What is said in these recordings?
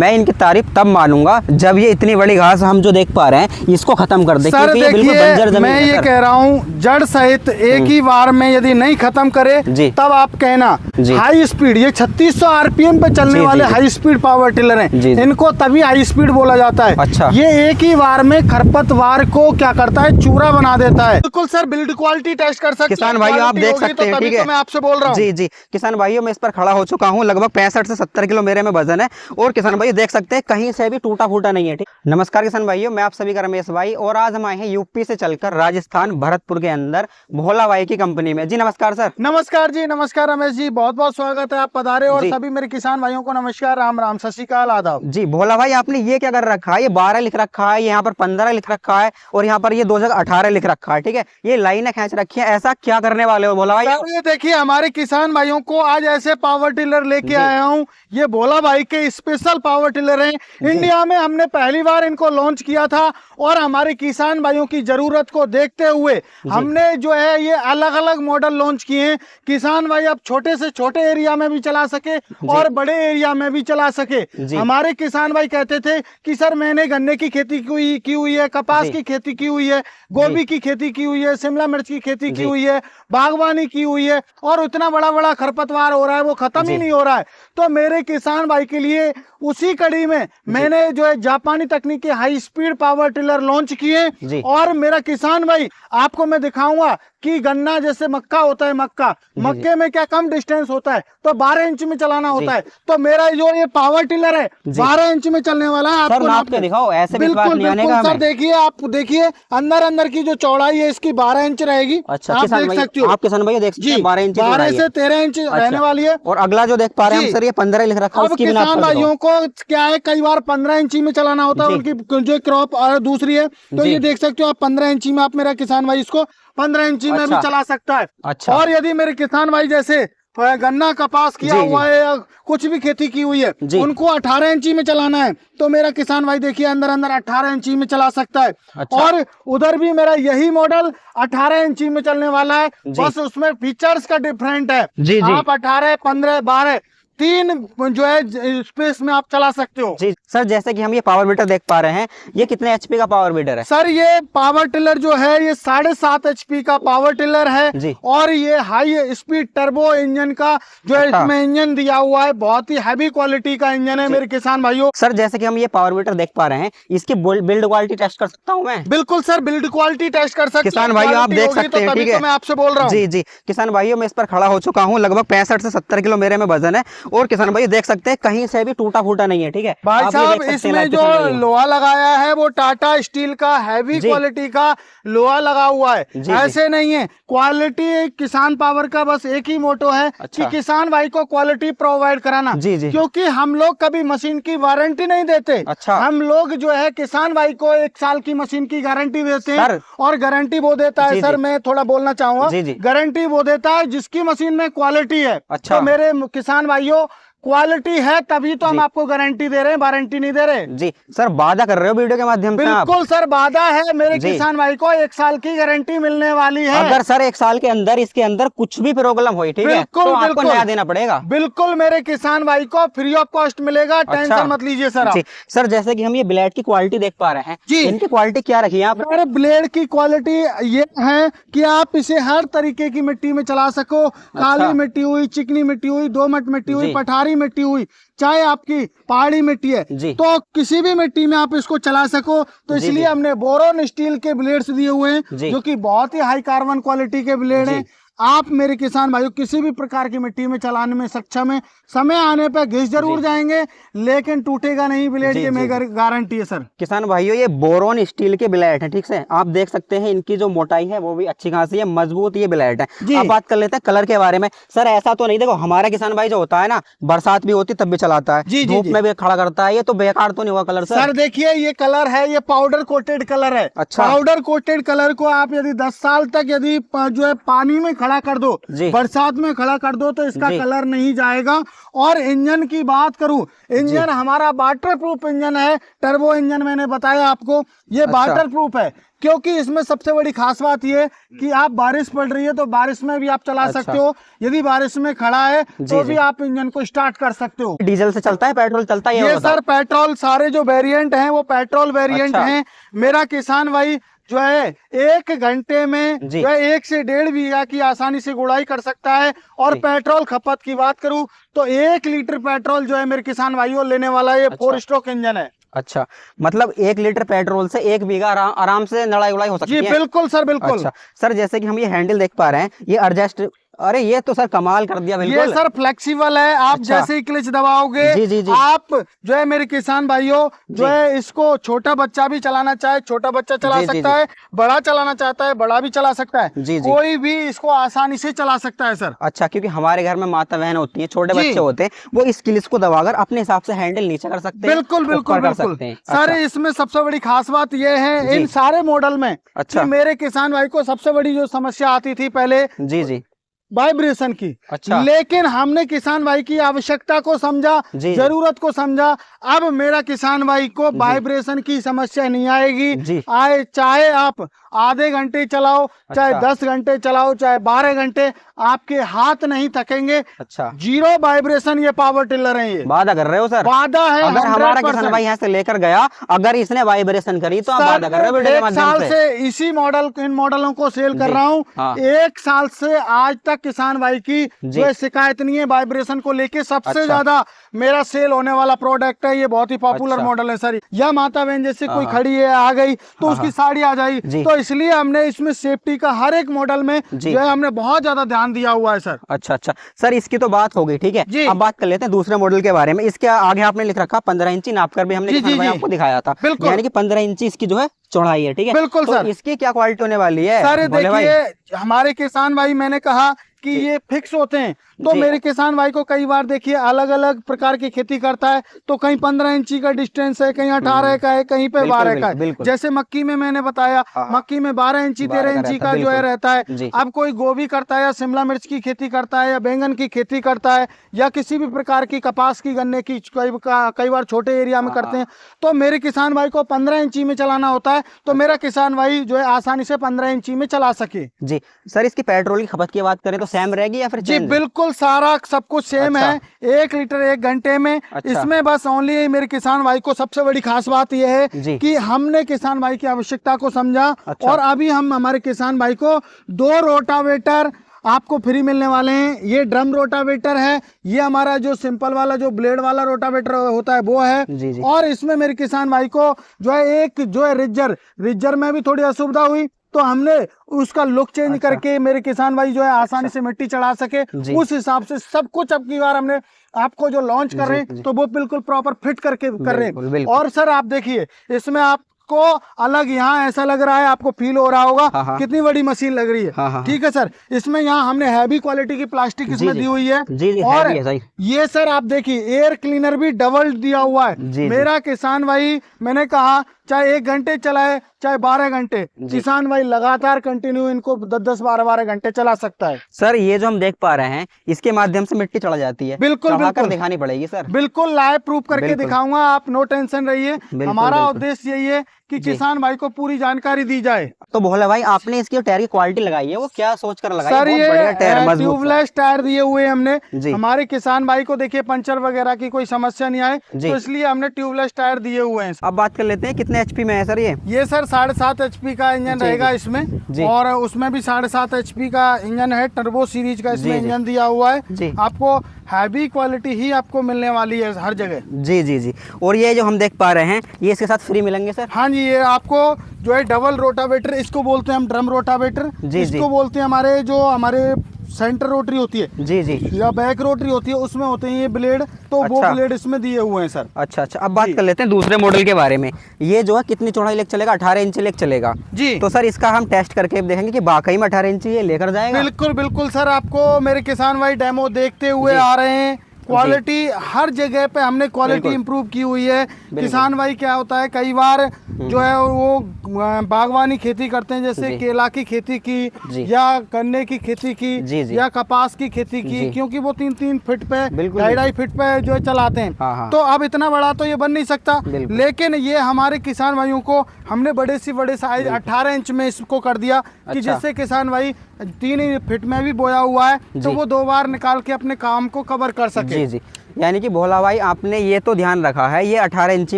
मैं इनकी तारीफ तब मानूंगा जब ये इतनी बड़ी घास हम जो देख पा रहे हैं इसको खत्म कर दे, क्योंकि ये बिल्कुल बंजर जमीन मैं है। ये कह रहा हूँ जड़ सहित एक ही बार में यदि नहीं खत्म करे तब आप कहना। हाई स्पीड, ये 3600 आरपीएम पे चलने वाले हाई स्पीड पावर टिलर हैं, इनको तभी हाई स्पीड बोला जाता है। अच्छा। ये एक ही बार में खरपतवार को क्या करता है, चूरा बना देता है। बिल्कुल सर, बिल्ड क्वालिटी टेस्ट कर सकते हैं किसान भाइयों, आप देख सकते हैं, ठीक है, मैं आपसे बोल रहा हूँ। जी जी किसान भाइयों, मैं इस पर खड़ा हो चुका हूँ। लगभग 65 से 70 किलो मेरे में वजन है और किसान भाइयों देख सकते हैं कहीं से भी टूटा फूटा नहीं है। ठीक, नमस्कार किसान भाइयों, मैं आप सभी का रमेश भाई, और आज हम आए हैं यूपी से चलकर राजस्थान भरतपुर के अंदर भोला भाई की कंपनी में। जी नमस्कार सर। नमस्कार जी, नमस्कार रमेश जी, बहुत बहुत स्वागत है, आप पधारे। और सभी मेरे किसान भाइयों को नमस्कार, राम राम, सत श्री अकाल, आदाब। जी भोला भाई, आपने ये क्या कर रखा है? ये 12 लिख रखा है, यहाँ पर 15 लिख रखा है और यहाँ पर ये 2018 लिख रखा है। ठीक है, ये लाइनें खींच रखी है, ऐसा क्या करने वाले हो भोला भाई? ये देखिए, हमारे किसान भाइयों को आज ऐसे पावर टिलर लेके आया हूँ। ये भोला भाई के स्पेशल पावर टिलर हैं। इंडिया में हमने पहली बार इनको लॉन्च किया था और हमारे किसान भाइयों की जरूरत को देखते हुए हमने जो है ये अलग अलग मॉडल लॉन्च किए हैं। किसान भाई अब छोटे से छोटे एरिया में भी चला सके और बड़े एरिया में भी चला सके। हमारे किसान भाई कहते थे कि सर मैंने गन्ने की खेती की हुई है, कपास की खेती की हुई है, गोभी की खेती की हुई है, शिमला मिर्च की खेती की हुई है, बागवानी की हुई है, और इतना बड़ा बड़ा खरपतवार हो रहा है, वो खत्म ही नहीं हो रहा है। तो मेरे किसान भाई के लिए उसी कड़ी में मैंने जो है जापानी तकनीक के high speed power tiller launch किए। और मेरा किसान भाई आपको मैं दिखाऊंगा कि गन्ना जैसे मक्का होता है, मक्के में क्या कम डिस्टेंस होता है, तो 12 इंच में चलाना होता है। तो मेरा जो ये पावर टिलर है 12 इंच में चलने वाला है। आपको नाप के दिखाओ, ऐसे बिल्कुल बिल्कुल सर, देखिए, आप देखिए अंदर की जो चौड़ाई है इसकी 12 इंच रहेगी। अच्छा, आप देख सकते हो, आप किसान भाई देख सकते हैं 12 इंच, 12 से 13 इंच रहने वाली है। और अगला जो देख पा रहे हैं हम सर, ये 15 लिख रखा है। अब किसान भाइयों को क्या है, कई बार 15 इंची में चलाना होता है, उनकी जो क्रॉप और दूसरी है, तो ये देख सकते हो आप 15 इंची में, आप मेरा किसान भाई इसको 15 इंची में भी चला सकता है। अच्छा। और यदि मेरे किसान भाई जैसे गन्ना कपास किया हुआ है या कुछ भी खेती की हुई है, उनको 18 इंची में चलाना है, तो मेरा किसान भाई देखिए अंदर 18 इंची में चला सकता है। अच्छा। और उधर भी मेरा यही मॉडल 18 इंची में चलने वाला है, बस उसमें फीचर्स का डिफरेंट है। आप 18, 15, 12 3 जो है स्पेस में आप चला सकते हो। जी सर, जैसे कि हम ये पावर मीटर देख पा रहे हैं, ये कितने एचपी का पावर मीटर है? सर ये पावर टिलर जो है ये 7.5 एचपी का पावर टिलर है। और ये हाई स्पीड टर्बो इंजन का जो है इसमें इंजन दिया हुआ है, बहुत ही हैवी क्वालिटी का इंजन है मेरे किसान भाइयों। सर जैसे कि हम ये पावर मीटर देख पा रहे हैं, इसकी बिल्ड क्वालिटी टेस्ट कर सकता हूँ मैं? बिल्कुल सर, बिल्ड क्वालिटी टेस्ट कर सकते हैं किसान भाइयों, आप देख सकते हैं, ठीक है, मैं आपसे बोल रहा हूँ। जी जी किसान भाइयों, मैं इस पर खड़ा हो चुका हूँ। लगभग 65 से 70 किलो मेरे में वजन है और किसान भाई देख सकते हैं कहीं से भी टूटा फूटा नहीं है। ठीक है भाई साहब, इसमें जो लोहा लगाया है वो टाटा स्टील का हैवी क्वालिटी का लोहा लगा हुआ है। ऐसे नहीं है, क्वालिटी किसान पावर का बस एक ही मोटो है कि किसान भाई को क्वालिटी प्रोवाइड कराना। क्योंकि हम लोग कभी मशीन की वारंटी नहीं देते। अच्छा। हम लोग जो है किसान भाई को 1 साल की मशीन की गारंटी देते हैं और गारंटी वो देता है। सर मैं थोड़ा बोलना चाहूंगा, गारंटी वो देता है जिसकी मशीन में क्वालिटी है। अच्छा। तो मेरे किसान भाइयों, क्वालिटी है तभी तो हम आपको गारंटी दे रहे हैं, वारंटी नहीं दे रहे। जी सर, वादा कर रहे हो वीडियो के माध्यम से? बिल्कुल सर, वादा है। मेरे किसान भाई को 1 साल की गारंटी मिलने वाली है। अगर सर 1 साल के अंदर इसके अंदर कुछ भी प्रॉब्लम हुई, ठीक है, तो आपको नया देना पड़ेगा। बिल्कुल, मेरे किसान भाई को फ्री ऑफ कॉस्ट मिलेगा। टेंशन मत लीजिए सर। सर जैसे कि हम ये ब्लेड की क्वालिटी देख पा रहे हैं, जी इनकी क्वालिटी क्या रखी है आप? ब्लेड की क्वालिटी ये है कि आप इसे हर तरीके की मिट्टी में चला सको। काली मिट्टी हुई, चिकनी मिट्टी हुई, दोमट मिट्टी हुई, पठारी मिट्टी हुई, चाहे आपकी पहाड़ी मिट्टी है, तो किसी भी मिट्टी में आप इसको चला सको। तो इसलिए हमने बोरोन स्टील के ब्लेड्स दिए हुए हैं जो कि बहुत ही हाई कार्बन क्वालिटी के ब्लेड हैं। आप मेरे किसान भाइयों किसी भी प्रकार की मिट्टी में चलाने में सक्षम है। समय आने पर घिस जरूर जाएंगे लेकिन टूटेगा नहीं ब्लेड, ये मेरी गारंटी है सर। किसान भाइयों, ये बोरोन स्टील के ब्लेड है, ठीक है, आप देख सकते हैं इनकी जो मोटाई है वो भी अच्छी खासी है, मजबूत ये ब्लेड है। अब बात कर लेते हैं कलर के बारे में। सर ऐसा तो नहीं, देखो हमारा किसान भाई जो होता है ना, बरसात भी होती तब भी चलाता है, धूप में भी खड़ा करता है, ये तो बेकार तो नहीं हुआ कलर? सर देखिए, ये कलर है, ये पाउडर कोटेड कलर है। अच्छा। पाउडर कोटेड कलर को आप यदि 10 साल तक यदि जो है पानी में खड़ा खड़ा कर दो, जी। बरसात में खड़ा कर दो तो इसका जी। कलर नहीं जाएगा। और इंजन की बात करूं, इंजन हमारा वाटर प्रूफ इंजन है, टर्बो इंजन मैंने बताया आपको, ये अच्छा। वाटर प्रूफ है। क्योंकि इसमें सबसे बड़ी खास बात ये कि आप बारिश पड़ रही है तो बारिश में भी आप चला अच्छा। सकते हो, यदि बारिश में खड़ा है तो जी, भी जी। आप इंजन को स्टार्ट कर सकते हो। डीजल से चलता है, पेट्रोल चलता है, ये बताओ। सर पेट्रोल, सारे जो वेरिएंट हैं वो पेट्रोल वेरिएंट अच्छा। हैं। मेरा किसान भाई जो है 1 घंटे में जी। जो है 1 से 1.5 बीघा की आसानी से गुड़ाई कर सकता है। और जी। पेट्रोल खपत की बात करूं तो 1 लीटर पेट्रोल जो है मेरे किसान भाइयों लेने वाला ये 4 स्ट्रोक इंजन है। अच्छा, मतलब 1 लीटर पेट्रोल से 1 बीघा आराम से लड़ाई उड़ाई हो सकती जी है। बिल्कुल सर, बिल्कुल। अच्छा सर, जैसे कि हम ये हैंडल देख पा रहे हैं, ये एडजस्ट, अरे ये तो सर कमाल कर दिया बिल्कुल। ये सर फ्लेक्सिबल है, आप अच्छा। जैसे ही क्लच दबाओगे, जी, जी, जी। आप जो है मेरे किसान भाइयों जो जी। है इसको छोटा बच्चा भी चलाना चाहे छोटा बच्चा चला जी, जी, सकता जी। है, बड़ा चलाना चाहता है बड़ा भी चला सकता है, जी, जी। कोई भी इसको आसानी से चला सकता है सर। अच्छा, क्योंकि हमारे घर में माता बहन होती हैं, छोटे जी। बच्चे होते हैं, वो इस क्लिच को दबाकर अपने हिसाब से हैंडल नीचे कर सकते हैं, बिल्कुल बिल्कुल ऊपर कर बिल्कुल सकते हैं। सर, अच्छा। इसमें सबसे बड़ी खास बात यह है जी। इन सारे मॉडल में अच्छा। कि मेरे किसान भाई को सबसे बड़ी जो समस्या आती थी पहले जी जी। वाइब्रेशन की। अच्छा। लेकिन हमने किसान भाई की आवश्यकता को समझा, जी। जरूरत को समझा। अब मेरा किसान भाई को वाइब्रेशन की समस्या नहीं आएगी। जी। चाहे आप आधे घंटे चलाओ, चाहे अच्छा। 10 घंटे चलाओ, चाहे 12 घंटे, आपके हाथ नहीं थकेंगे। अच्छा, 0 वाइब्रेशन ये पावर टिलर है। ये वादा कर रहे हो सर? वादा है। अगर हमारा किसान 100%। भाई यहाँ से लेकर गया, अगर इसने वाइब्रेशन करी तो आप सर, वादा कर रहे हो वीडियो के 1 माध्यम साल से? से इसी मॉडल, इन मॉडलों को सेल कर जी। रहा हूँ। हाँ। 1 साल से आज तक किसान भाई की जी। जो है शिकायत नहीं है वाइब्रेशन को लेके। सबसे अच्छा। ज्यादा मेरा सेल होने वाला प्रोडक्ट है ये, बहुत ही पॉपुलर अच्छा। मॉडल है सर। या माता बहन जैसे कोई हाँ। खड़ी है, आ गई तो हाँ, उसकी हाँ। साड़ी आ जाएगी, जी। तो इसलिए हमने इसमें सेफ्टी का हर एक मॉडल में जी। जो है हमने बहुत ज्यादा ध्यान दिया हुआ है सर। अच्छा अच्छा सर, इसकी तो बात हो गई, ठीक है। जी। अब बात कर लेते हैं दूसरे मॉडल के बारे में। इसके आगे आपने लिख रखा 15 इंची, नाप कर भी हमने जी, किसान जी, भाई जी। आपको दिखाया था, बिल्कुल। यानी कि 15 इंची इसकी जो है चौड़ाई है, ठीक है। बिल्कुल तो सर। इसकी क्या क्वालिटी होने वाली है सर भोले भाई? देखिए, हमारे किसान भाई, मैंने कहा कि जी। ये फिक्स होते हैं, तो जी। मेरे किसान भाई को कई बार देखिए अलग अलग प्रकार की खेती करता है, तो कहीं 15 इंची का डिस्टेंस है, कहीं 18 का है, कहीं पे बिल्कुल, 12 का है। बिल्कुल। जैसे मक्की में मैंने बताया, हाँ, हाँ। मक्की में 12 इंची 13 12 का इंची रहता का है, जो है बिल्कुल। रहता है। जी। अब कोई गोभी करता है या शिमला मिर्च की खेती करता है या बैंगन की खेती करता है या किसी भी प्रकार की कपास की, गन्ने की, कई बार छोटे एरिया में करते हैं, तो मेरे किसान भाई को 15 इंची में चलाना होता है, तो मेरा किसान भाई जो है आसानी से 15 इंची में चला सके। जी सर, इसकी पेट्रोल की खपत की बात करें तो सेम रहेगी या फिर जी change? बिल्कुल, सारा सब कुछ सेम अच्छा। है। 1 लीटर 1 घंटे में। अच्छा। इसमें बस ओनली मेरे किसान भाई को सबसे बड़ी खास बात यह जी। है कि हमने किसान भाई की आवश्यकता को समझा। अच्छा। और अभी हम हमारे किसान भाई को 2 रोटावेटर आपको फ्री मिलने वाले हैं। ये ड्रम रोटावेटर है, ये हमारा जो सिंपल वाला जो ब्लेड वाला रोटावेटर होता है वो है। जी, जी। और इसमें मेरे किसान भाई को जो है एक जो है रिज्जर में भी थोड़ी असुविधा हुई, तो हमने उसका लुक चेंज अच्छा। करके मेरे किसान भाई जो है आसानी से मिट्टी चढ़ा सके, जी। उस हिसाब से सब कुछ अब की बार हमने आपको जो लॉन्च कर रहे जी, जी। हैं तो वो बिल्कुल प्रॉपर फिट करके कर रहे बिल्कुल, हैं। बिल्कुल। और सर आप देखिए, इसमें आपको अलग यहाँ ऐसा लग रहा है, आपको फील हो रहा होगा हाँ, हाँ। कितनी बड़ी मशीन लग रही है। हाँ, हाँ, ठीक है सर, इसमें यहाँ हमने हैवी क्वालिटी की प्लास्टिक जी, इसमें जी। दी हुई है। जी, जी, और heavy है, सही। ये सर आप देखिए, एयर क्लीनर भी डबल दिया हुआ है। जी, जी। मेरा किसान भाई, मैंने कहा चाहे 1 घंटे चलाए चाहे 12 घंटे, किसान भाई लगातार कंटिन्यू इनको 10-10 12-12 घंटे चला सकता है। सर ये जो हम देख पा रहे हैं, इसके माध्यम से मिट्टी चढ़ जाती है, बिल्कुल, चढ़ाकर बिल्कुल। दिखानी पड़ेगी सर। बिल्कुल लाइव प्रूफ करके बिल्कुल। दिखाऊंगा, आप नो टेंशन रहिए। हमारा बिल्कुल। उद्देश्य यही है कि जी। किसान भाई को पूरी जानकारी दी जाए। तो भोला भाई, आपने इसकी टायर की क्वालिटी लगाई है, वो क्या सोचकर लगाई है? सर बहुत बढ़िया टायर, ये मजबूत सा। ट्यूबलेस टायर दिए हुए हैं हमने। जी। हमारे किसान भाई को देखिए पंचर वगैरह की कोई समस्या नहीं आए, जी। तो इसलिए हमने ट्यूबलेस टायर दिए हुए हैं। अब बात कर लेते हैं कितने एचपी में है सर ये? सर 7.5 HP का इंजन जी, रहेगा जी। इसमें। जी। और उसमें भी 7.5 HP का इंजन है, टर्बो सीरीज का इसमें जी, जी। इंजन दिया हुआ है। जी। आपको हैवी क्वालिटी ही आपको मिलने वाली है हर जगह। जी जी जी। और ये जो हम देख पा रहे हैं, ये इसके साथ फ्री मिलेंगे सर? हाँ जी, ये आपको जो है डबल रोटावेटर, इसको बोलते हैं हम ड्रम रोटावेटर। जी, इसको जी। बोलते हैं हमारे सेंटर रोटरी होती है जी जी। या बैक रोटरी होती है, उसमें होते हैं ये ब्लेड, तो वो अच्छा। ब्लेड इसमें दिए हुए हैं सर। अच्छा अच्छा, अब बात जी। कर लेते हैं दूसरे मॉडल के बारे में। ये जो है कितनी चौड़ाई लेकर चलेगा? 18 इंच लेकर चलेगा जी। तो सर इसका हम टेस्ट करके देखेंगे कि वाकई में 18 इंच ये लेकर जाएगा। बिल्कुल बिल्कुल सर, आपको मेरे किसान भाई डेमो देखते हुए जी। आ रहे हैं क्वालिटी हर जगह पे हमने क्वालिटी इंप्रूव की हुई है। किसान भाई क्या होता है, कई बार जो है वो बागवानी खेती करते हैं, जैसे केला की खेती की या गन्ने की खेती की या कपास की खेती की, क्योंकि वो 3-3 फीट पे 2.5 फीट पे जो है चलाते हैं। तो अब इतना बड़ा तो ये बन नहीं सकता, लेकिन ये हमारे किसान भाइयों को हमने बड़े से बड़े साइज 18 इंच में इसको कर दिया कि जिससे किसान भाई 3 फीट में भी बोया हुआ है तो वो 2 बार निकाल के अपने काम को कवर कर सके। जी जी, यानी कि भोला भाई आपने ये तो ध्यान रखा है, ये 18 इंची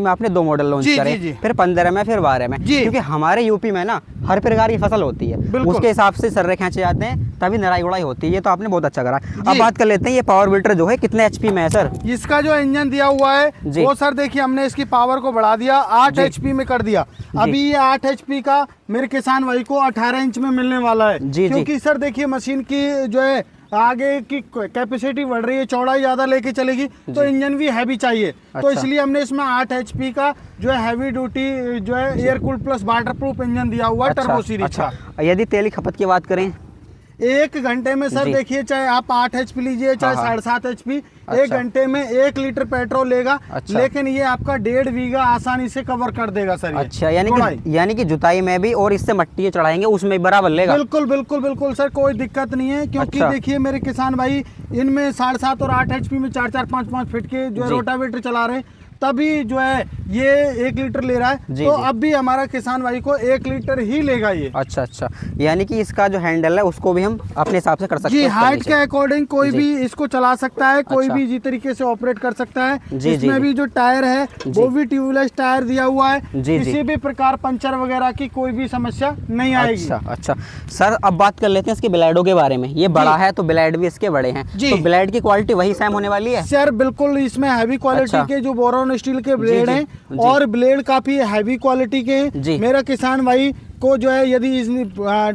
में आपने 2 मॉडल लॉन्च करे, फिर 15 में, फिर 12 में, क्योंकि हमारे यूपी में ना हर प्रकार की फसल होती है, उसके हिसाब से सर्रे खींचे जाते हैं, तभी नराई उड़ाई होती है। ये तो आपने बहुत अच्छा करा। अब बात कर लेते हैं ये पावर वीटर जो है कितने एचपी में है सर? इसका जो इंजन दिया हुआ है वो सर देखिए हमने इसकी पावर को बढ़ा दिया, 8 एचपी में कर दिया। अभी ये 8 एचपी का मेरे किसान भाई को 18 इंच में मिलने वाला है, क्योंकि सर देखिए मशीन की जो है आगे की कैपेसिटी बढ़ रही है, चौड़ाई ज्यादा लेके चलेगी तो इंजन भी हैवी चाहिए। तो इसलिए हमने इसमें 8 एचपी का जो है हैवी ड्यूटी जो है air cool plus water proof engine दिया हुआ है टर्बो सीरीज का। यदि तेल की खपत की बात करें 1 घंटे में सर देखिए, चाहे आप 8 एचपी लीजिए चाहे 7.5 एचपी, 1 घंटे में 1 लीटर पेट्रोल लेगा, लेकिन ये आपका 1.5 बीघा आसानी से कवर कर देगा सर। अच्छा, यानी कि जुताई में भी और इससे मट्टी चढ़ाएंगे उसमें बराबर लेगा। बिल्कुल बिल्कुल बिल्कुल सर, कोई दिक्कत नहीं है, क्योंकि देखिए मेरे किसान भाई इनमें 7.5 और 8 एचपी में 4-4 5-5 फीट के जो है रोटावेटर चला रहे हैं, तभी जो है ये 1 लीटर ले रहा है। तो अब भी हमारा किसान भाई को 1 लीटर ही लेगा ये। अच्छा, यानी कि इसका जो हैंडल है उसको भी हम अपने हिसाब से कर सकते हैं। जी, हाइट के अकॉर्डिंग कोई भी इसको चला सकता है, कोई भी इसी तरीके से ऑपरेट कर सकता है। इसमें भी जो टायर है वो भी ट्यूबलेस टायर दिया हुआ है, किसी भी प्रकार पंचर वगैरह की कोई भी समस्या नहीं आएगी। अच्छा सर, अब बात कर लेते हैं इसके ब्लेडों के बारे में। ये बड़ा है तो ब्लेड भी इसके बड़े हैं, तो ब्लेड की क्वालिटी वही सेम होने वाली है सर? बिल्कुल, इसमें हैवी क्वालिटी के जो बोरॉन स्टील के ब्लेड हैं और ब्लेड काफी हैवी क्वालिटी के हैं। मेरा किसान भाई को जो है यदि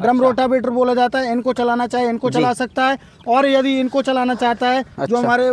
ड्रम रोटावेटर बोला जाता है, इनको चलाना चाहे इनको चला सकता है, और यदि इनको चलाना चाहता है जो हमारे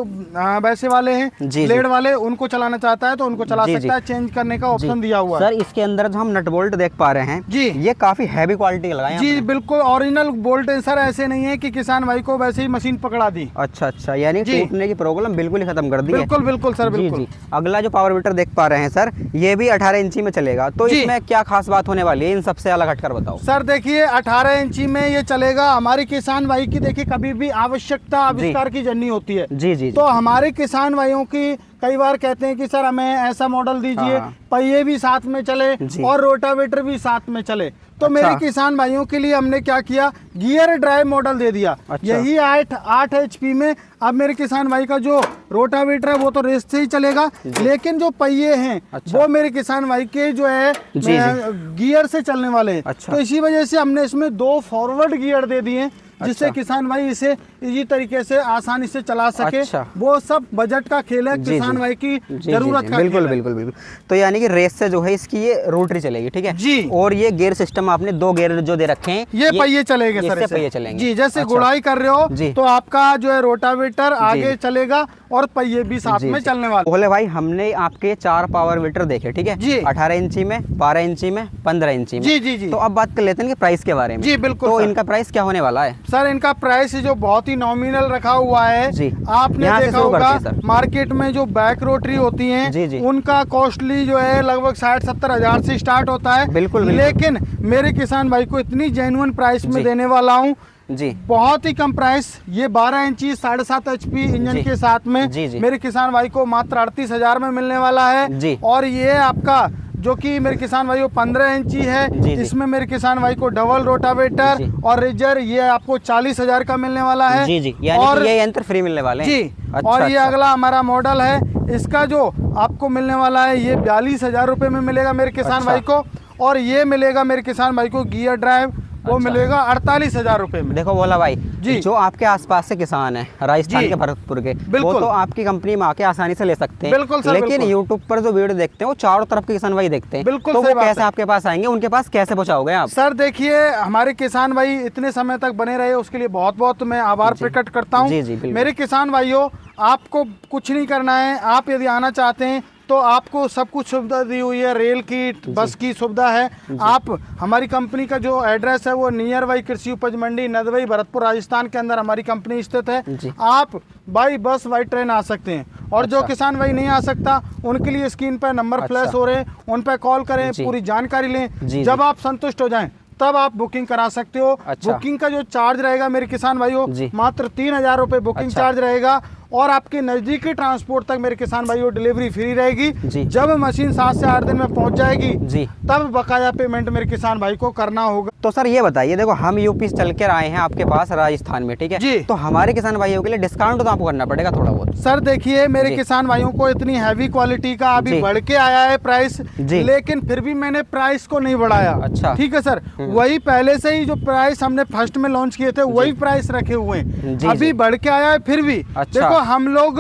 वैसे वाले हैं ब्लेड वाले, उनको चलाना चाहता है तो उनको चला सकता है। चेंज करने का ऑप्शन दिया हुआ है। सर इसके अंदर जो हम नट बोल्ट देख पा रहे हैं जी, ये काफी हैवी क्वालिटी का लगाए हैं। जी बिल्कुल ओरिजिनल बोल्ट है सर, ऐसे नहीं है कि किसान भाई को वैसे ही मशीन पकड़ा दी। अच्छा, यानी टूटने की प्रॉब्लम बिल्कुल ही खत्म कर दी। बिल्कुल सर, बिल्कुल। अगला जो पावर वीटर देख पा रहे हैं सर, ये भी 18 इंची में चलेगा, तो इसमें क्या खास बात होने वाली है? इन सबसे अलग हटकर बताओ सर। देखिए 18 इंची में ये चलेगा। हमारे किसान भाई की देखिए कभी भी आवश्यकता आविष्कार की जर्नी होती है। जी। तो हमारे किसान भाइयों की कई बार कहते हैं कि सर हमें ऐसा मॉडल दीजिए, पहिए भी साथ में चले और रोटावेटर भी साथ में चले। तो मेरे किसान भाइयों के लिए हमने क्या किया, गियर ड्राइव मॉडल दे दिया। यही 8 एचपी में अब मेरे किसान भाई का जो रोटावेटर है वो तो रेस से ही चलेगा, लेकिन जो पहिए हैं वो मेरे किसान भाई के जो है गियर से चलने वाले हैं। तो इसी वजह से हमने इसमें 2 फॉरवर्ड गियर दे दिए, जिससे किसान भाई इसे इसी तरीके से आसानी से चला सके। वो सब बजट का खेल है, किसान भाई की जरूरत का। बिल्कुल। तो यानी कि रेस से जो है इसकी ये रोटरी चलेगी, ठीक है जी। और ये गियर सिस्टम आपने 2 गियर जो दे रखे हैं, ये पहिए चलेंगे सर, पहिए चलेंगे जी। जैसे गुड़ाई कर रहे हो तो आपका जो है रोटावेटर आगे चलेगा और पहिए भी साथ में चलने वाले। बोले भाई हमने आपके 4 पावर वीटर देखे, ठीक है जी, 18 इंची में, 12 इंची में, 15 इंची में। जी। तो अब बात कर लेते हैं प्राइस के बारे में। जी बिल्कुल। तो इनका प्राइस क्या होने वाला है सर? इनका प्राइस जो बहुत ही नॉमिनल रखा हुआ है जी। आपने देखा होगा मार्केट में जो बैक रोटरी होती हैं उनका कॉस्टली जो है लगभग 60-70 हजार से स्टार्ट होता है। बिल्कुल। लेकिन मेरे किसान भाई को इतनी जेन्युइन प्राइस में देने वाला हूँ जी, बहुत ही कम प्राइस। ये 12 इंची 7.5 एचपी इंजन के साथ में मेरे किसान भाई को मात्र 38 हजार में मिलने वाला है। और ये आपका जो कि मेरे किसान भाई को 15 इंची है, इसमें मेरे किसान भाई को डबल रोटावेटर और रेजर ये आपको 40 हजार का मिलने वाला है। और ये यंत्र फ्री मिलने वाले हैं जी। और ये अगला हमारा मॉडल है, इसका जो आपको मिलने वाला है ये 42 हजार रुपए में मिलेगा मेरे किसान भाई को। और ये मिलेगा मेरे किसान भाई को गियर ड्राइव, वो मिलेगा 48 हजार रुपए में। देखो बोला भाई जी, जो आपके आसपास से किसान है राजस्थान के भरतपुर के, वो तो आपकी कंपनी में आके आसानी से ले सकते हैं। बिल्कुल सर, लेकिन यूट्यूब पर जो वीडियो देखते हैं वो चारों तरफ के किसान भाई देखते हैं। बिल्कुल। तो वो कैसे आपके पास आएंगे, उनके पास कैसे पहुंचाओगे आप? सर देखिए हमारे किसान भाई इतने समय तक बने रहे उसके लिए बहुत बहुत मैं आभार प्रकट करता हूँ। मेरे किसान भाइयों, आपको कुछ नहीं करना है। आप यदि आना चाहते हैं तो आपको सब कुछ सुविधा दी हुई है, रेल की, बस की सुविधा है। आप हमारी कंपनी का जो एड्रेस है वो नियर बाई कृषि उपज मंडी नदवई भरतपुर राजस्थान के अंदर हमारी कंपनी स्थित है। आप बाई बस बाई ट्रेन आ सकते हैं, और जो किसान भाई नहीं आ सकता उनके लिए स्क्रीन पर नंबर फ्लैश हो रहे हैं, उन पर कॉल करें, पूरी जानकारी लें। जब आप संतुष्ट हो जाएं तब आप बुकिंग करा सकते हो। बुकिंग का जो चार्ज रहेगा मेरे किसान भाइयों, मात्र 3,000 रुपए बुकिंग चार्ज रहेगा, और आपके नजदीकी ट्रांसपोर्ट तक मेरे किसान भाइयों डिलीवरी फ्री रहेगी। जब मशीन 7 से 8 दिन में पहुंच जाएगी तब बकाया पेमेंट मेरे किसान भाई को करना होगा। तो सर ये बताइए, देखो हम यूपी से चल कर आए हैं आपके पास राजस्थान में, ठीक है जी, तो हमारे किसान भाइयों के लिए डिस्काउंट तो आपको करना पड़ेगा थोड़ा बहुत। सर देखिए, मेरे किसान भाइयों को इतनी हैवी क्वालिटी का अभी बढ़ के आया है प्राइस, लेकिन फिर भी मैंने प्राइस को नहीं बढ़ाया। अच्छा, ठीक है सर, वही पहले से ही जो प्राइस हमने फर्स्ट में लॉन्च किए थे वही प्राइस रखे हुए हैं, अभी बढ़ के आया है फिर भी। देखो हम लोग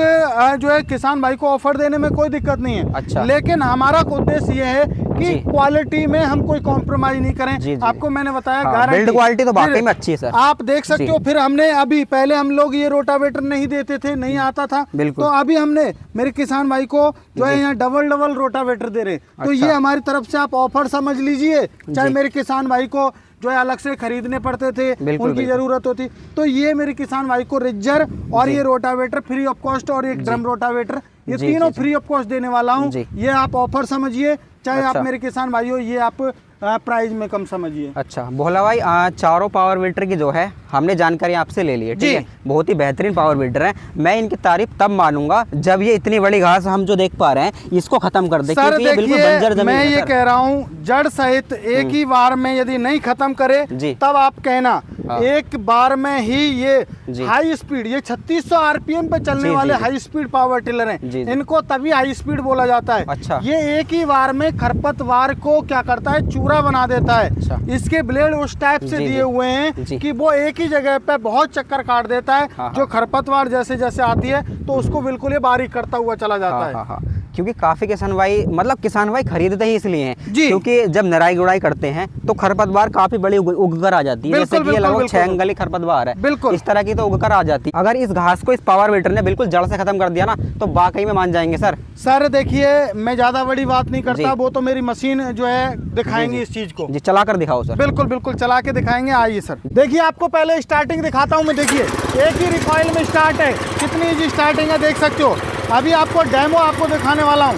जो है किसान भाई को ऑफर देने में कोई दिक्कत नहीं है, लेकिन हमारा उद्देश्य ये है कि क्वालिटी में हम कोई कॉम्प्रोमाइज नहीं करें। आपको मैंने बताया गारंटी, बिल्ड क्वालिटी तो वाकई में अच्छी है सर, आप देख सकते हो। फिर हमने अभी पहले हम लोग ये रोटावेटर नहीं देते थे, नहीं आता था, तो अभी हमने मेरे किसान भाई को जो है यहाँ डबल रोटावेटर दे रहे। तो ये हमारी तरफ से आप ऑफर समझ लीजिए। चाहे मेरे किसान भाई को जो है अलग से खरीदने पड़ते थे, उनकी जरूरत होती, तो ये मेरे किसान भाई को रिजर और ये रोटावेटर फ्री ऑफ कॉस्ट, और एक ड्रम रोटावेटर, ये तीनों फ्री ऑफ कॉस्ट देने वाला हूँ। ये आप ऑफर समझिए, चाहे आप मेरे किसान भाइयों ये आप प्राइस में कम समझिए। अच्छा भोला भाई, चारों पावर वीडर की जो है हमने जानकारी आपसे ले ली है, ठीक है, बहुत ही बेहतरीन पावर वीडर है। मैं इनकी तारीफ तब मानूंगा जब ये इतनी बड़ी घास हम जो देख पा रहे हैं इसको खत्म कर दे, क्योंकि ये बिल्कुल बंजर जमीन मैं है। ये कह रहा हूँ जड़ सहित एक ही बार में यदि नहीं खत्म करे तब आप कहना, एक बार में ही ये हाई स्पीड, ये 3600 आरपीएम पे चलने वाले हाई स्पीड पावर टिलर हैं, इनको तभी हाई स्पीड बोला जाता है। अच्छा। ये एक ही बार में खरपतवार को क्या करता है, चूरा बना देता है। अच्छा। इसके ब्लेड उस टाइप से दिए हुए हैं कि वो एक ही जगह पे बहुत चक्कर काट देता है। जो खरपतवार जैसे जैसे आती है तो उसको बिल्कुल ये बारीक करता हुआ चला जाता है। क्योंकि काफी किसान भाई खरीदते ही इसलिए हैं क्योंकि जब निराई गुड़ाई करते हैं तो खरपतवार काफी बड़ी उग कर आ जाती है, जैसे कि ये लगभग 6 अंगली खरपतवार है, बिल्कुल इस तरह की तो उग कर आ जाती है। अगर इस घास को इस पावर वीडर ने बिल्कुल जड़ से खत्म कर दिया ना तो वाकई में मान जाएंगे सर। सर देखिए, मैं ज्यादा बड़ी बात नहीं करता, वो तो मेरी मशीन जो है दिखाएंगी इस चीज को। जी चला कर दिखाओ सर। बिल्कुल बिल्कुल चला के दिखाएंगे, आइए सर। देखिए आपको पहले स्टार्टिंग दिखाता हूँ मैं। देखिए एक ही रिकॉइल में स्टार्ट है, कितनी ईजी स्टार्टिंग है देख सकते हो। अभी आपको डेमो आपको दिखाने वाला हूँ।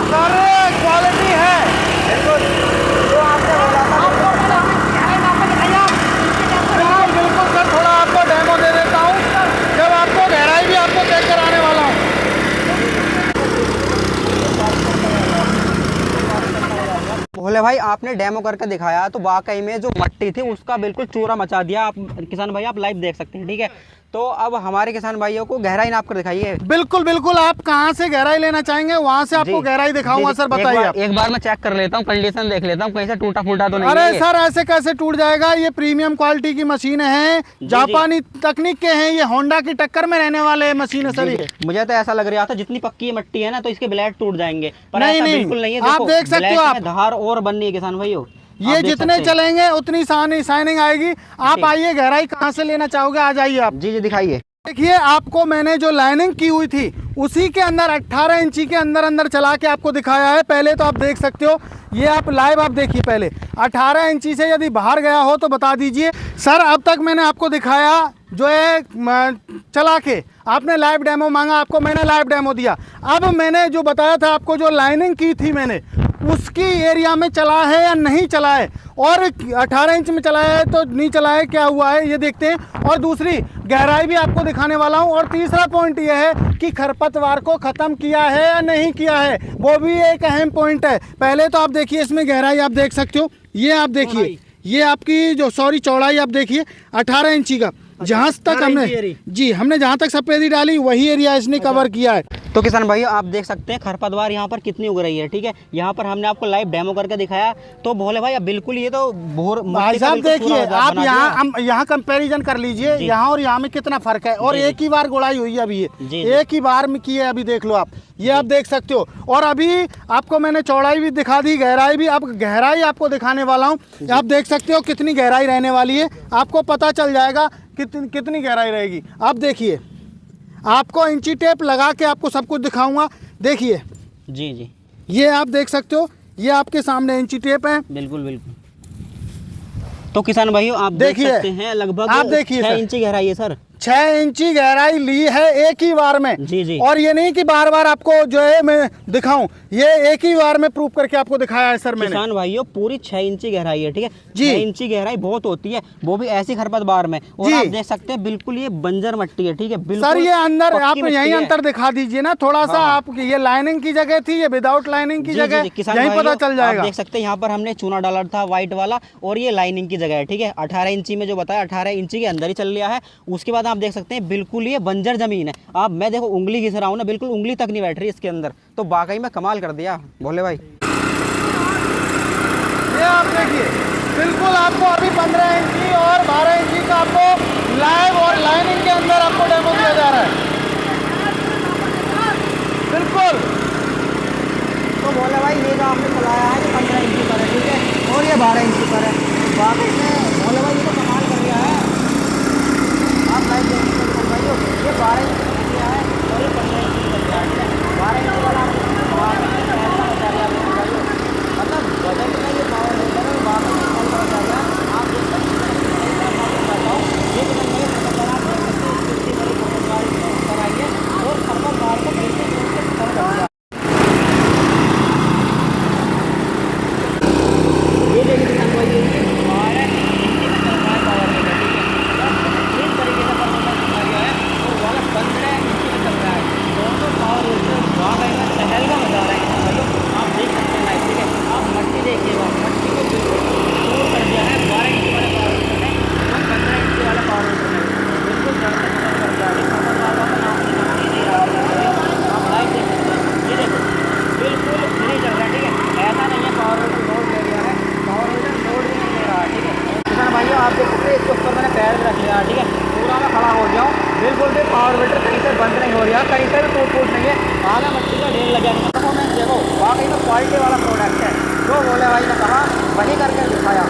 सर क्वालिटी है बिल्कुल, जो आपने बोला था। बिल्कुल सर, थोड़ा आपको डेमो दे देता हूँ, जब आपको गहराई भी आपको चेक कराने वाला हूँ। भोले भाई आपने डेमो करके दिखाया तो वाकई में जो मट्टी थी उसका बिल्कुल चूरा मचा दिया। आप किसान भाई आप लाइव देख सकते हैं, ठीक है। तो अब हमारे किसान भाइयों को गहराई नाप कर दिखाइए। बिल्कुल बिल्कुल, आप कहाँ से गहराई लेना चाहेंगे वहाँ से आपको गहराई दिखाऊंगा। सर बताइए, एक बार मैं चेक कर लेता हूँ, कंडीशन देख लेता हूँ कहीं से टूटा फूटा तो नहीं। अरे सर ऐसे कैसे टूट जाएगा, ये प्रीमियम क्वालिटी की मशीन है, जापानी तकनीक के हैं, ये होंडा की टक्कर में रहने वाले मशीन है सर। मुझे तो ऐसा लग रहा था जितनी पक्की मट्टी है ना तो इसके ब्लेड टूट जाएंगे, पर नहीं बिल्कुल नहीं है। आप देख सकते हो, आप धार और बननी है किसान भाइयों, ये जितने चलेंगे उतनी शाइनिंग आएगी। आप आइए, गहराई कहाँ से लेना चाहोगे आ जाइए आप। जी दिखाइए। देखिए आपको मैंने जो लाइनिंग की हुई थी उसी के अंदर 18 इंची के अंदर चला के आपको दिखाया है। पहले तो आप देख सकते हो, ये आप लाइव आप देखिए। पहले 18 इंची से यदि बाहर गया हो तो बता दीजिए सर। अब तक मैंने आपको दिखाया जो है चला के, आपने लाइव डेमो मांगा, आपको मैंने लाइव डेमो दिया। अब मैंने जो बताया था आपको, जो लाइनिंग की थी मैंने, उसकी एरिया में चला है या नहीं चला है, और 18 इंच में चला है तो नहीं चला है, क्या हुआ है ये देखते हैं। और दूसरी गहराई भी आपको दिखाने वाला हूं। और तीसरा पॉइंट ये है कि खरपतवार को खत्म किया है या नहीं किया है, वो भी एक अहम पॉइंट है। पहले तो आप देखिए, इसमें गहराई आप देख सकते हो, ये आप देखिए, ये आपकी जो चौड़ाई आप देखिए 18 इंची का। जहाँ तक हमने जहाँ तक सफेदी डाली वही एरिया इसने कवर किया है। तो किसान भाइयों आप देख सकते हैं खरपतवार यहाँ पर कितनी उग रही है, ठीक है। यहाँ पर हमने आपको लाइव डेमो करके दिखाया। तो भोले भाई अब बिल्कुल ये तो भाई साहब देखिए आप यहाँ कंपैरिजन कर लीजिए, यहाँ और यहाँ में कितना फर्क है। और एक ही बार गुड़ाई हुई है अभी, ये एक ही बार में की है अभी, देख लो आप, ये आप देख सकते हो। और अभी आपको मैंने चौड़ाई भी दिखा दी, गहराई भी, अब गहराई आपको दिखाने वाला हूँ। आप देख सकते हो कितनी गहराई रहने वाली है, आपको पता चल जाएगा कितनी गहराई रहेगी। आप देखिए, आपको इंची टेप लगा के आपको सब कुछ दिखाऊंगा। देखिए जी, ये आप देख सकते हो, ये आपके सामने इंची टेप है। बिल्कुल। तो किसान भाइयों आप देख सकते हैं लगभग आप देखिए 6 इंची गहराई है सर, 6 इंची गहराई ली है एक ही बार में। जी। और ये नहीं कि बार बार आपको जो है मैं दिखाऊं, ये एक ही बार में प्रूफ करके आपको दिखाया है सर मैंने। किसान भाइयों पूरी 6 इंची गहराई है, ठीक है। 6 इंची गहराई बहुत होती है, वो भी ऐसी खरपतवार में। और आप देख सकते हैं बिल्कुल ये बंजर मट्टी है, ठीक है। बिल्कुल सर ये अंदर आप यही अंतर दिखा दीजिए ना थोड़ा सा। आप ये लाइनिंग की जगह थी, ये विदाउट लाइनिंग की जगह, यही पता चल जाएगा। आप देख सकते हैं यहाँ पर हमने चूना डाला था व्हाइट वाला, और ये लाइनिंग की जगह है, ठीक है। 18 इंची में जो बताया 18 इंची के अंदर ही चल लिया है। उसके बाद आप देख सकते हैं बिल्कुल ये बंजर जमीन है। आप मैं देखो उंगली घिस रहा हूँ ना, बिल्कुल उंगली तक नहीं बैठ रही इसके अंदर। तो वाकई में कमाल कर दिया भोले भाई। ये आप देखिए बिल्कुल आपको अभी 15 इंची और 12 इंची का आपको लाइव और लाइनिंग के अंदर आपको डेमो दिया जा रहा है। बिल्कुल। तो भोले भाई ये जो आपने चलाया है ये 15 इंची पर है, ठीक है, और ये 12 इंची पर है। वाकई में भोले भाई ये तो कमाल कर दिया है। आप लाइव देख सकते हैं भाई, ये 12 इंची का दिया है और ये 15 इंची का दिया है, 12 इंची वाला मतलब बजट में ये पावर होल्डर है। वाकई में कॉल कर जाएगा। आप देख सकते हैं ये ऊपर आइए और खरपतवार को बिल्कुल खत्म कर दिया। ये देखिए किसान भाई, ये 12 इंची में चल रहा है पावर में, इस तरीके से परफॉर्मेंस दिया गया है। और वाला 15 इंची में चल रहा है। दोनों पावर होल्डर वाकई में शहर का मजा आ रहा है किसान भाइयों। आप देख सकते हैं लाइव, ठीक है। आप मट्टी देखिएगा, मट्टी को बिल्कुल दूर कर दिया है 12 इंची वाले पावर होल्डर ने और 15 इंची वाले पावर होल्डर ने बिल्कुल जड़ से खत्म कर दिया है। खरपतवार का नाम नहीं आ रहा है। आप लाइव देख सकते हैं, ये देखो बिल्कुल नहीं चल रहा है, ठीक है। ऐसा नहीं है पावर होल्डर लोड ले लिया है, पावर होल्डर लोड भी नहीं ले रहा है, ठीक है। किसान भाइयों आप देख सकते हैं इसके ऊपर मैंने पैर भी रख लिया, ठीक है। पूरा मैं खड़ा हो गया हूँ, बिल्कुल भी पावर होल्डर कहीं से बंद नहीं हो रहा, कहीं से भी टूट नहीं है। आगे मट्टी का ढेर लगा है। परफॉर्मेंस देखो वाकई में क्वालिटी वाला प्रोडक्ट है। जो भोले भाई ने कहा वही करके दिखाया।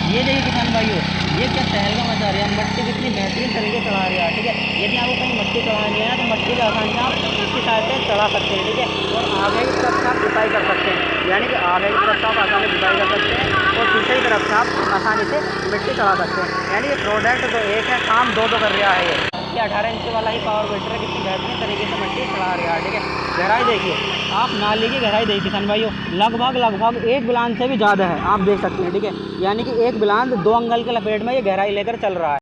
ये देखिए किसान भाइयों, ये क्या शहर का मजा आ रहा है। मट्टी कितनी बेहतरीन तरीके से चला रहा है, ठीक है। यदि आपको कहीं मट्टी चलानी है तो मट्टी की आसानी से आप इसकी सहायता से चला सकते हैं, ठीक है। और आगे की तरफ से आप जुताई कर सकते हैं, यानी कि आगे की तरफ से आप आसानी से जुताई कर सकते हैं और पीछे की तरफ से आप आसानी से मिट्टी चला सकते हैं। यानी कि प्रोडक्ट तो एक है, काम दो कर रहा है। ये 18 इंच वाला ही पावर वेटर है, कितनी बेहतरीन तरीके से मट्टी चला रहा है, ठीक है। गहराई देखिए आप, नाली की गहराई देखिए किसान भाइयों, लगभग 1 बिलान से भी ज़्यादा है। आप देख सकते हैं, ठीक है। यानी कि 1 बिलान 2 अंगल के लपेट में ये गहराई लेकर चल रहा है।